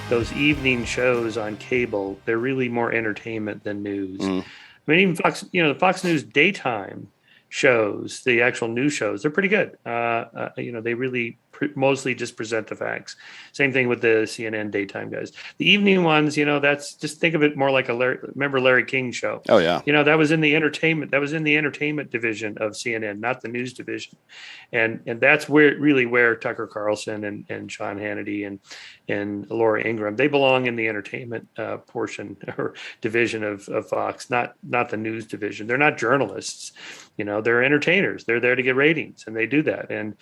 those evening shows on cable, they're really more entertainment than news. Mm. I mean, even Fox, the Fox News daytime shows, the actual news shows, they're pretty good. They really mostly just present the facts. Same thing with the CNN daytime guys. The evening ones, that's just think of it more like remember Larry King show? Oh yeah. That was in the entertainment division of CNN, not the news division. And that's where Tucker Carlson and Sean Hannity and Laura Ingraham, they belong in the entertainment portion or division of Fox, not the news division. They're not journalists. They're entertainers. They're there to get ratings, and they do that. And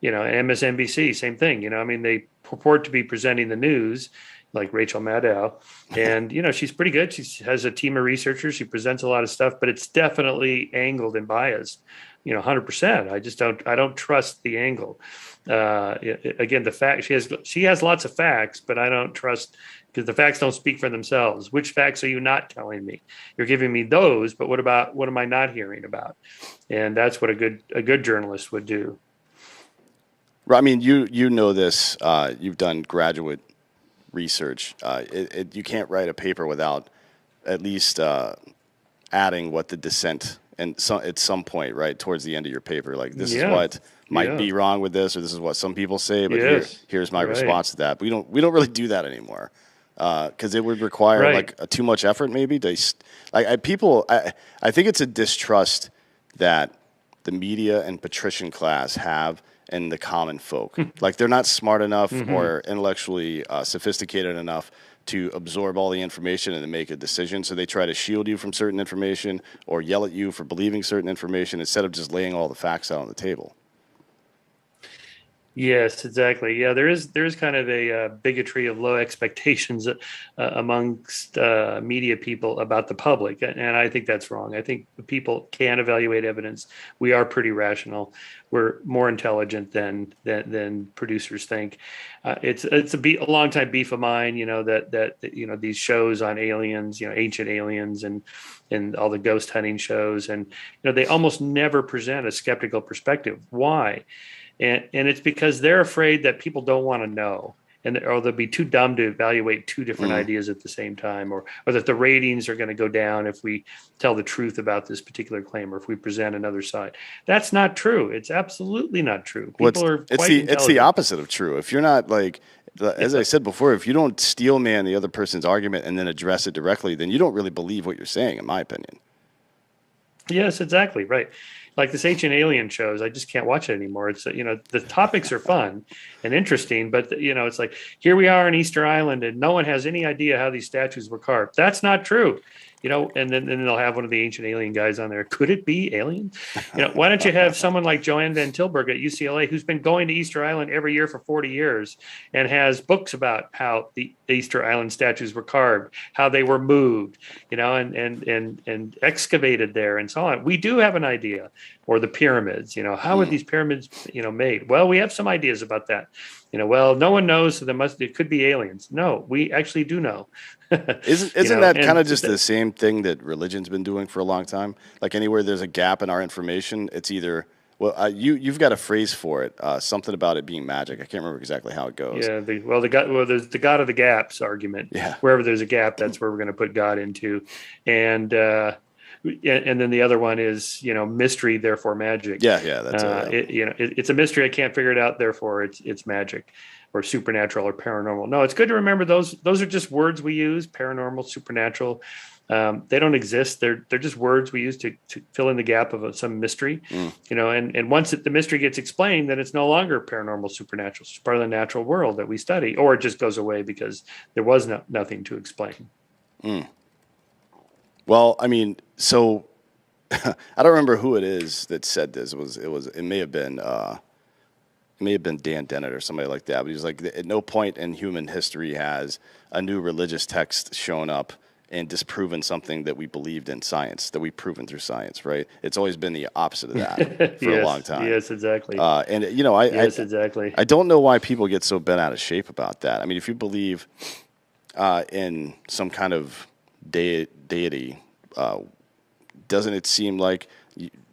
MSNBC, same thing. They purport to be presenting the news, like Rachel Maddow, and she's pretty good. She has a team of researchers. She presents a lot of stuff, but it's definitely angled and biased. 100%. I don't trust the angle. Again, the fact she has lots of facts, but I don't trust, because the facts don't speak for themselves. Which facts are you not telling me? You're giving me those, but what am I not hearing about? And that's what a good journalist would do. I mean, you know this. You've done graduate research. You can't write a paper without at least adding what the dissent, and at some point, right towards the end of your paper, like this is what might be wrong with this, or this is what some people say, but here's my response to that. But we don't really do that anymore, because it would require like too much effort, maybe. I think it's a distrust that the media and patrician class have and the common folk. Like they're not smart enough or intellectually sophisticated enough to absorb all the information and to make a decision. So they try to shield you from certain information or yell at you for believing certain information instead of just laying all the facts out on the table. Yes, exactly. Yeah, there is kind of a bigotry of low expectations amongst media people about the public, and I think that's wrong. I think people can evaluate evidence. We are pretty rational. We're more intelligent than producers think. It's a long time beef of mine. That these shows on aliens, ancient aliens, and all the ghost hunting shows, and they almost never present a skeptical perspective. Why? And it's because they're afraid that people don't want to know, or they'll be too dumb to evaluate two different ideas at the same time, or that the ratings are going to go down if we tell the truth about this particular claim, or if we present another side. That's not true. It's absolutely not true. It's the opposite of true. If you're not as I said before, if you don't steel man the other person's argument and then address it directly, then you don't really believe what you're saying, in my opinion. Yes, exactly. Right. Like this ancient alien shows, I just can't watch it anymore. It's, the topics are fun and interesting, but it's like, here we are on Easter Island and no one has any idea how these statues were carved. That's not true. And then they'll have one of the ancient alien guys on there. Could it be alien? Why don't you have someone like Joanne Van Tilburg at UCLA, who's been going to Easter Island every year for 40 years and has books about how the Easter Island statues were carved, how they were moved, and excavated there and so on. We do have an idea. Or the pyramids, how are these pyramids, made? Well, we have some ideas about that. Well, no one knows, so it could be aliens. No, we actually do know. Isn't that kind of just the same thing that religion's been doing for a long time? Like anywhere there's a gap in our information, it's either you've got a phrase for it, something about it being magic. I can't remember exactly how it goes. Yeah, there's the God of the gaps argument. Yeah, wherever there's a gap, that's where we're going to put God into, and then the other one is mystery, therefore magic. Yeah, that's it's a mystery. I can't figure it out, therefore it's magic, or supernatural or paranormal. No, it's good to remember those are just words we use. Paranormal, supernatural, they don't exist. They're just words we use to fill in the gap of some mystery. And once the mystery gets explained, then it's no longer paranormal, supernatural. It's part of the natural world that we study, or it just goes away because there was nothing to explain. Well, I mean, so I don't remember who it is that said this. It may have been Dan Dennett or somebody like that. But he was like, at no point in human history has a new religious text shown up and disproven something that we believed in science, that we've proven through science, right? It's always been the opposite of that for a long time. Yes, exactly. Exactly. I don't know why people get so bent out of shape about that. I mean, if you believe in some kind of deity, doesn't it seem like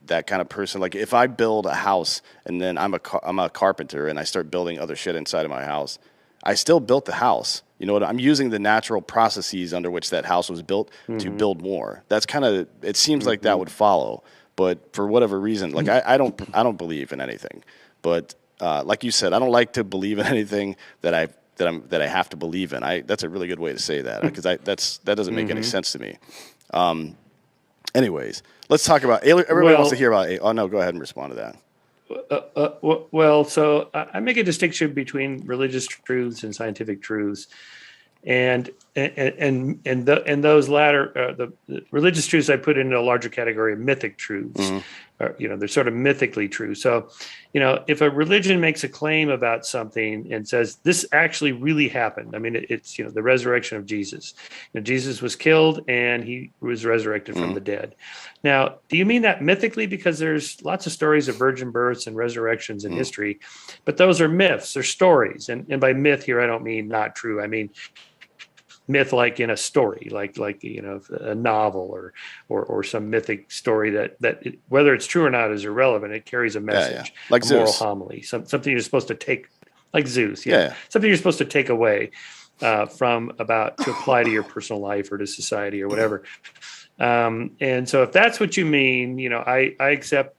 that kind of person? Like if I build a house and then I'm a carpenter and I start building other shit inside of my house, I still built the house. You know what? I'm using the natural processes under which that house was built to build more. That's kind of, it seems like that would follow, but for whatever reason, like I don't believe in anything, but like you said, I don't like to believe in anything that I have to believe in. That's a really good way to say that, because that doesn't make any sense to me. Anyways, let's talk about, everybody wants to hear about, oh no, go ahead and respond to that. Well, so I make a distinction between religious truths and scientific truths, and those latter, the religious truths, I put into a larger category of mythic truths. They're sort of mythically true. So, if a religion makes a claim about something and says this actually really happened, I mean, it's the resurrection of Jesus. Jesus was killed and he was resurrected from the dead. Now, do you mean that mythically? Because there's lots of stories of virgin births and resurrections in history, but those are myths, they're stories. And by myth here, I don't mean not true. I mean myth like in a story, like a novel or some mythic story that whether it's true or not is irrelevant. It carries a message, like a moral Zeus. homily, something you're supposed to take, like Zeus, Yeah. something you're supposed to take away from about to apply to your personal life or to society or whatever. And so if that's what you mean, I accept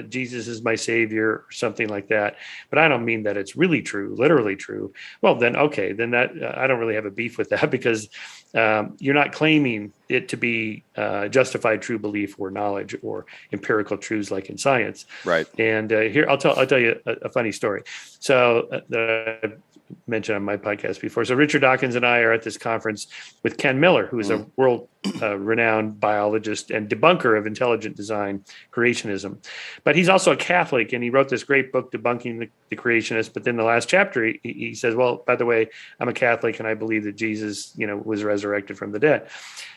Jesus is my savior or something like that, but I don't mean that it's really true, literally true. Well, then, okay, then that I don't really have a beef with that, because you're not claiming it to be justified true belief or knowledge or empirical truths like in science. Right. And here I'll tell you a funny story. So that I've mentioned on my podcast before. So Richard Dawkins and I are at this conference with Ken Miller, who is a world renowned biologist and debunker of intelligent design creationism. But he's also a Catholic, and he wrote this great book debunking the creationists. But then the last chapter, he says, well, by the way, I'm a Catholic and I believe that Jesus, was resurrected from the dead.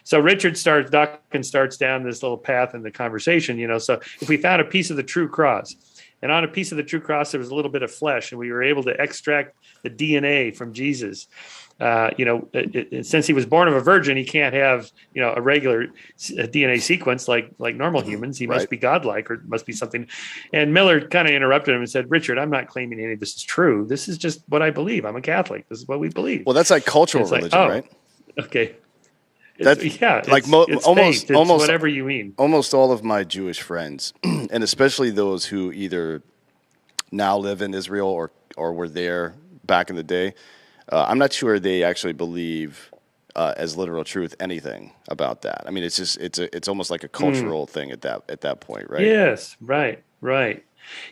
So Dawkins starts down this little path in the conversation, so if we found a piece of the true cross, and on a piece of the true cross, there was a little bit of flesh, and we were able to extract the DNA from Jesus. Since he was born of a virgin, he can't have, a regular DNA sequence like normal humans. He must be godlike, or must be something. And Miller kind of interrupted him and said, Richard, I'm not claiming any of this is true. This is just what I believe. I'm a Catholic. This is what we believe. Well, that's like cultural religion, right? Okay. That's like almost whatever you mean. Almost all of my Jewish friends, and especially those who either now live in Israel or were there back in the day, I'm not sure they actually believe as literal truth anything about that. I mean, it's just it's almost like a cultural thing at that point, right? Yes, right.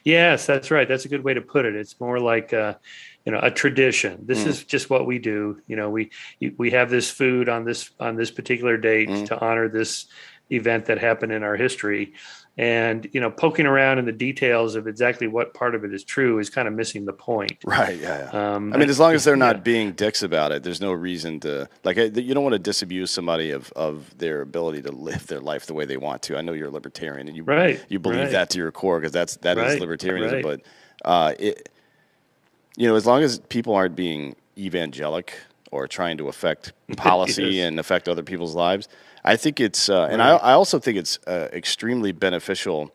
Yes, that's right. That's a good way to put it. It's more like a tradition. This is just what we do. We have this food on this particular date to honor this event that happened in our history. And, poking around in the details of exactly what part of it is true is kind of missing the point. Right. Yeah. I mean, as long as they're not being dicks about it, there's no reason to, you don't want to disabuse somebody of their ability to live their life the way they want to. I know you're a libertarian and you believe that to your core, because that is libertarianism. Right. But as long as people aren't being evangelic or trying to affect policy and affect other people's lives, I think it's, and I also think it's extremely beneficial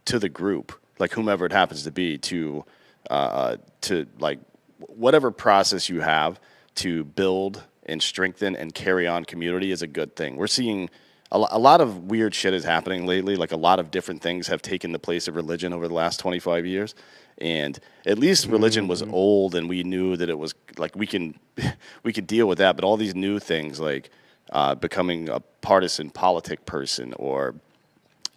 to the group, like whomever it happens to be, to like whatever process you have to build and strengthen and carry on community is a good thing. We're seeing a lot of weird shit is happening lately. Like a lot of different things have taken the place of religion over the last 25 years. And at least religion was old, and we knew that it was like we could deal with that. But all these new things, like becoming a partisan politic person, or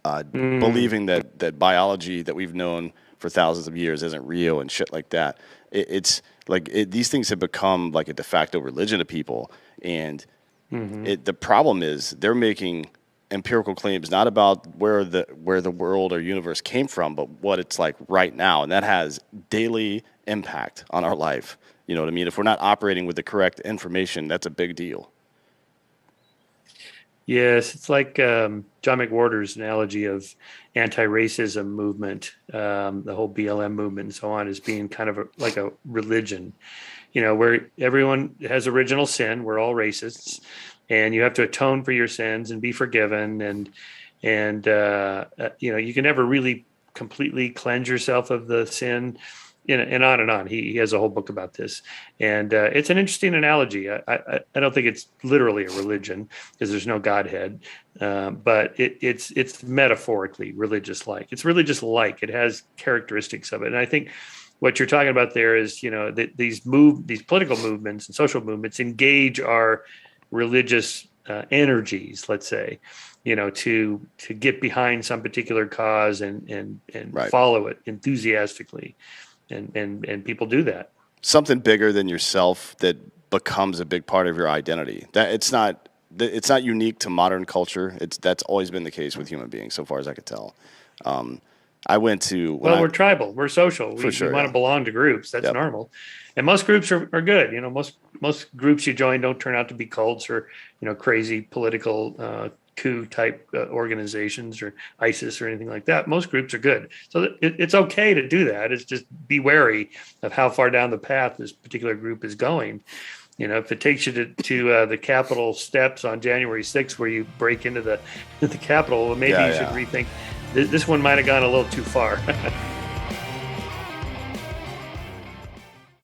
believing that biology that we've known for thousands of years isn't real and shit like that. It's like these things have become like a de facto religion to people. And the problem is they're making empirical claims not about where the world or universe came from, but what it's like right now. And that has daily impact on our life. You know what I mean? If we're not operating with the correct information, that's a big deal. Yes, it's like John McWhorter's analogy of anti-racism movement, the whole BLM movement and so on, as being kind of like a religion, where everyone has original sin. We're all racists, and you have to atone for your sins and be forgiven. And you can never really completely cleanse yourself of the sin and on and on. He has a whole book about this, and it's an interesting analogy. I don't think it's literally a religion because there's no Godhead, but it's metaphorically religious-like. It's religious-like. It has characteristics of it, and I think what you're talking about there is, these political movements and social movements engage our religious energies, let's say, to get behind some particular cause and right. follow it enthusiastically. And people do that. Something bigger than yourself that becomes a big part of your identity. That it's not unique to modern culture. That's always been the case with human beings, so far as I could tell. I went to we're tribal, we're social. We sure, want to belong to groups. That's normal, and most groups are good. Most groups you join don't turn out to be cults or crazy political coup type organizations or ISIS or anything like that. Most groups are good, so it's okay to do that. It's just be wary of how far down the path this particular group is going. If it takes you to the Capitol steps on January 6th, where you break into the Capitol, well, maybe you should rethink. This one might have gone a little too far.